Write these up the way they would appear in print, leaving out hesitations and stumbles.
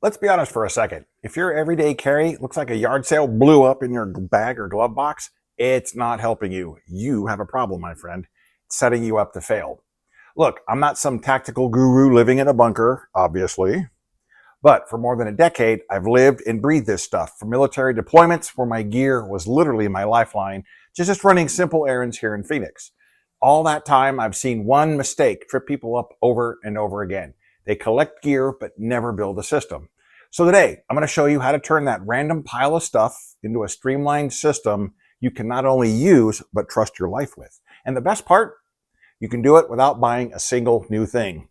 Let's be honest for a second. If your everyday carry looks like a yard sale blew up in your bag or glove box, it's not helping you. You have a problem, my friend. It's setting you up to fail. Look, I'm not some tactical guru living in a bunker, obviously, but for more than a decade, I've lived and breathed this stuff. From military deployments where my gear was literally my lifeline, to just running simple errands here in Phoenix. All that time, I've seen one mistake trip people up over and over again. They collect gear, but never build a system. So today, I'm going to show you how to turn that random pile of stuff into a streamlined system you can not only use, but trust your life with. And the best part, you can do it without buying a single new thing.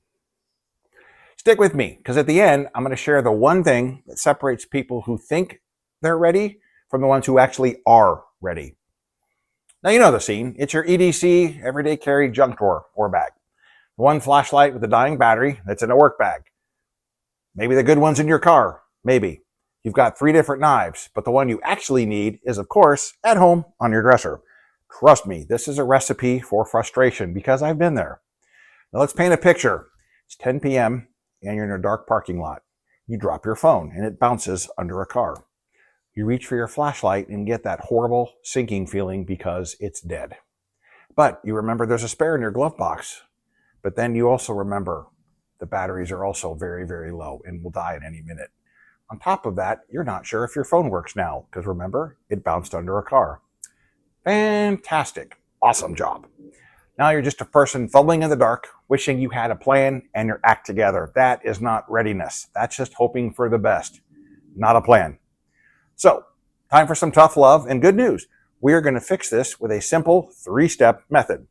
Stick with me, because at the end, I'm going to share the one thing that separates people who think they're ready from the ones who actually are ready. Now, you know the scene. It's your EDC, everyday carry junk drawer or bag. One flashlight with a dying battery that's in a work bag. Maybe the good one's in your car. Maybe. You've got 3 different knives, but the one you actually need is, of course, at home on your dresser. Trust me, this is a recipe for frustration because I've been there. Now let's paint a picture. It's 10 p.m. and you're in a dark parking lot. You drop your phone and it bounces under a car. You reach for your flashlight and get that horrible sinking feeling because it's dead. But you remember there's a spare in your glove box. But then you also remember the batteries are also very, very low and will die at any minute. On top of that, you're not sure if your phone works now because remember, it bounced under a car. Fantastic. Awesome job. Now you're just a person fumbling in the dark, wishing you had a plan and your act together. That is not readiness. That's just hoping for the best, not a plan. So, time for some tough love and good news. We are going to fix this with a simple 3-step method.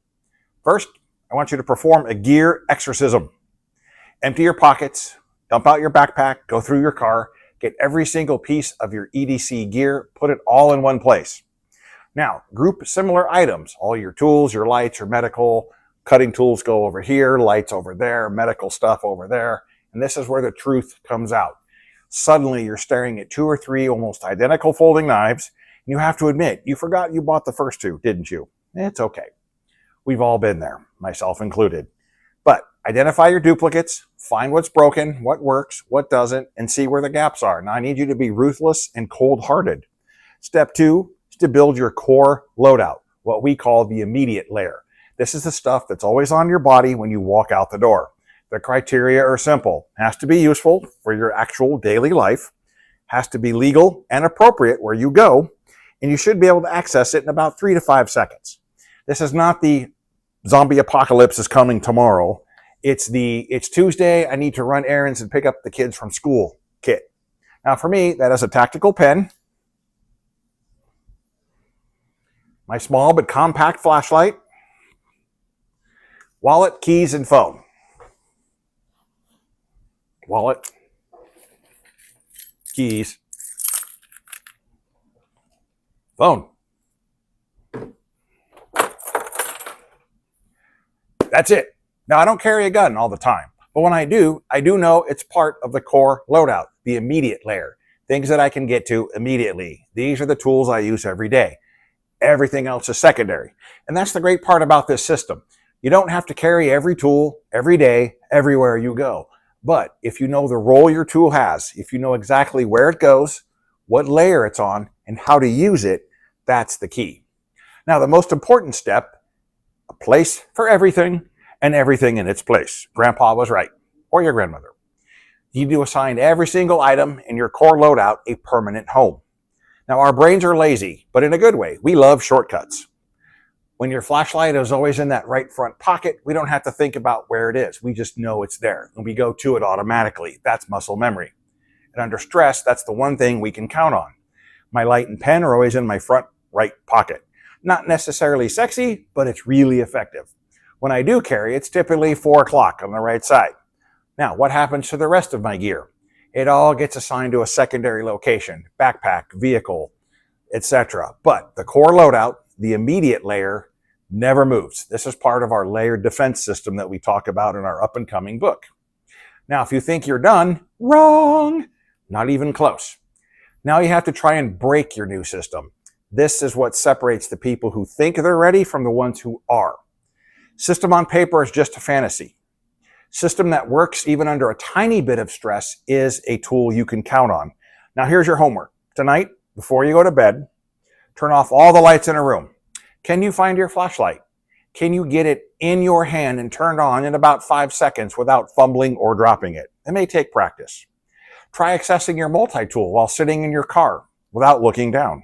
First, I want you to perform a gear exorcism. Empty your pockets, dump out your backpack, go through your car, get every single piece of your EDC gear, put it all in one place. Now, group similar items, all your tools, your lights, your medical, cutting tools go over here, lights over there, medical stuff over there, and this is where the truth comes out. Suddenly, you're staring at 2 or 3 almost identical folding knives, and you have to admit, you forgot you bought the first 2, didn't you? It's okay. We've all been there, myself included. But identify your duplicates, find what's broken, what works, what doesn't, and see where the gaps are. Now, I need you to be ruthless and cold-hearted. Step 2 is to build your core loadout, what we call the immediate layer. This is the stuff that's always on your body when you walk out the door. The criteria are simple. It has to be useful for your actual daily life, has to be legal and appropriate where you go, and you should be able to access it in about 3 to 5 seconds. This is not the zombie apocalypse is coming tomorrow. It's Tuesday, I need to run errands and pick up the kids from school kit. Now for me, that is a tactical pen, my small but compact flashlight, wallet, keys, and phone. Wallet, keys, phone. That's it. Now, I don't carry a gun all the time, but when I do know it's part of the core loadout, the immediate layer, things that I can get to immediately. These are the tools I use every day. Everything else is secondary. And that's the great part about this system. You don't have to carry every tool every day, everywhere you go. But if you know the role your tool has, if you know exactly where it goes, what layer it's on, and how to use it, that's the key. Now, the most important step, a place for everything and everything in its place. Grandpa was right, or your grandmother. You need to assign every single item in your core loadout a permanent home. Now, our brains are lazy, but in a good way. We love shortcuts. When your flashlight is always in that right front pocket, we don't have to think about where it is. We just know it's there, and we go to it automatically. That's muscle memory. And under stress, that's the one thing we can count on. My light and pen are always in my front right pocket. Not necessarily sexy, but it's really effective. When I do carry, it's typically 4 o'clock on the right side. Now, what happens to the rest of my gear? It all gets assigned to a secondary location, backpack, vehicle, etc. But the core loadout, the immediate layer, never moves. This is part of our layered defense system that we talk about in our up-and-coming book. Now, if you think you're done, wrong. Not even close. Now you have to try and break your new system. This is what separates the people who think they're ready from the ones who are. System on paper is just a fantasy. System that works even under a tiny bit of stress is a tool you can count on. Now here's your homework. Tonight, before you go to bed, turn off all the lights in a room. Can you find your flashlight? Can you get it in your hand and turned on in about 5 seconds without fumbling or dropping it? It may take practice. Try accessing your multi-tool while sitting in your car without looking down.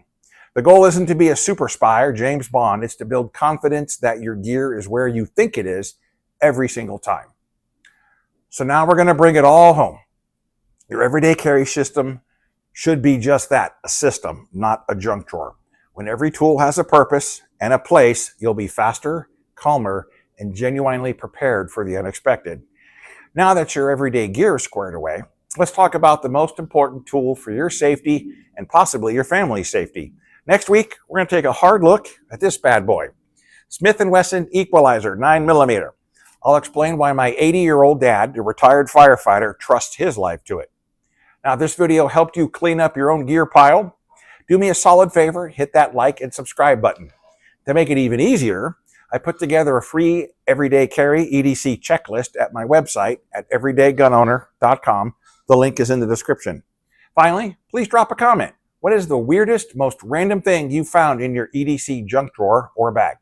The goal isn't to be a super spy or James Bond. It's to build confidence that your gear is where you think it is every single time. So now we're going to bring it all home. Your everyday carry system should be just that, a system, not a junk drawer. When every tool has a purpose and a place, you'll be faster, calmer, and genuinely prepared for the unexpected. Now that your everyday gear is squared away, let's talk about the most important tool for your safety and possibly your family's safety. Next week, we're going to take a hard look at this bad boy. Smith & Wesson Equalizer 9mm. I'll explain why my 80-year-old dad, a retired firefighter, trusts his life to it. Now, if this video helped you clean up your own gear pile, do me a solid favor, hit that like and subscribe button. To make it even easier, I put together a free everyday carry EDC checklist at my website at everydaygunowner.com. The link is in the description. Finally, please drop a comment. What is the weirdest, most random thing you found in your EDC junk drawer or bag?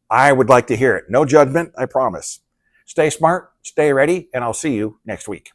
I would like to hear it. No judgment, I promise. Stay smart, stay ready, and I'll see you next week.